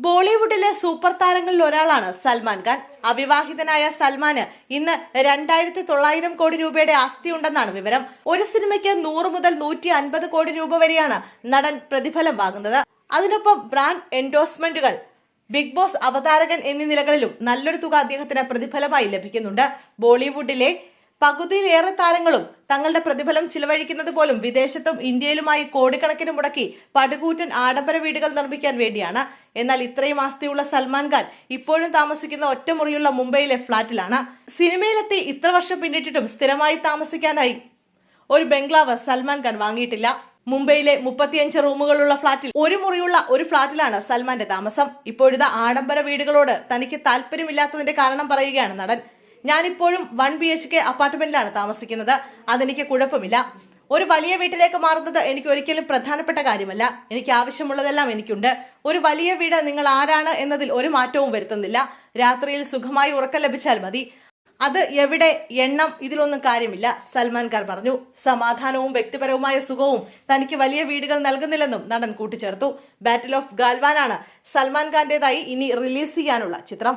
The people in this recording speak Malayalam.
ബോളിവുഡിലെ സൂപ്പർ താരങ്ങളിൽ ഒരാളാണ് സൽമാൻ ഖാൻ. അവിവാഹിതനായ സൽമാന് ഇന്ന് 2900 കോടി രൂപയുടെ ആസ്തിയുണ്ടെന്നാണ് വിവരം. ഒരു സിനിമയ്ക്ക് 100 മുതൽ 150 കോടി രൂപ വരെയാണ് നടൻ പ്രതിഫലം വാങ്ങുന്നത്. അതിനൊപ്പം ബ്രാൻഡ് എൻഡോഴ്സ്മെന്റുകൾ, ബിഗ് ബോസ് അവതാരകൻ എന്നീ നിലകളിലും നല്ലൊരു തുക അദ്ദേഹത്തിന് പ്രതിഫലമായി ലഭിക്കുന്നുണ്ട്. ബോളിവുഡിലെ പകുതിയിലേറെ താരങ്ങളും തങ്ങളുടെ പ്രതിഫലം ചിലവഴിക്കുന്നത് പോലും വിദേശത്തും ഇന്ത്യയിലുമായി കോടിക്കണക്കിന് മുടക്കി പടുകൂറ്റൻ ആഡംബര വീടുകൾ നിർമ്മിക്കാൻ വേണ്ടിയാണ്. എന്നാൽ ഇത്രയും ആസ്തിയുള്ള സൽമാൻ ഖാൻ ഇപ്പോഴും താമസിക്കുന്ന ഒറ്റമുറിയുള്ള മുംബൈയിലെ ഫ്ളാറ്റിലാണ്. സിനിമയിലെത്തി ഇത്ര വർഷം പിന്നിട്ടിട്ടും സ്ഥിരമായി താമസിക്കാനായി ഒരു ബംഗ്ലാവ് സൽമാൻ ഖാൻ വാങ്ങിയിട്ടില്ല. മുംബൈയിലെ 35 റൂമുകളുള്ള ഫ്ളാറ്റിൽ ഒരു മുറിയുള്ള ഒരു ഫ്ളാറ്റിലാണ് സൽമാന്റെ താമസം. ഇപ്പോഴിതാ ആഡംബര വീടുകളോട് തനിക്ക് താല്പര്യമില്ലാത്തതിന്റെ കാരണം പറയുകയാണ് നടൻ. ഞാനിപ്പോഴും 1 BHK അപ്പാർട്ട്മെന്റിലാണ് താമസിക്കുന്നത്. അതെനിക്ക് കുഴപ്പമില്ല. ഒരു വലിയ വീട്ടിലേക്ക് മാറുന്നത് എനിക്ക് ഒരിക്കലും പ്രധാനപ്പെട്ട കാര്യമല്ല. എനിക്ക് ആവശ്യമുള്ളതെല്ലാം എനിക്കുണ്ട്. ഒരു വലിയ വീട് നിങ്ങൾ ആരാണ് എന്നതിൽ ഒരു മാറ്റവും വരുത്തുന്നില്ല. രാത്രിയിൽ സുഖമായി ഉറക്കം ലഭിച്ചാൽ മതി. അത് എവിടെ, എണ്ണം, ഇതിലൊന്നും കാര്യമില്ല, സൽമാൻ ഖാൻ പറഞ്ഞു. സമാധാനവും വ്യക്തിപരവുമായ സുഖവും തനിക്ക് വലിയ വീടുകൾ നൽകുന്നില്ലെന്നും നടൻ കൂട്ടിച്ചേർത്തു. ബാറ്റിൽ ഓഫ് ഗാൽവാനാണ് സൽമാൻ ഖാന്റേതായി ഇനി റിലീസ് ചെയ്യാനുള്ള ചിത്രം.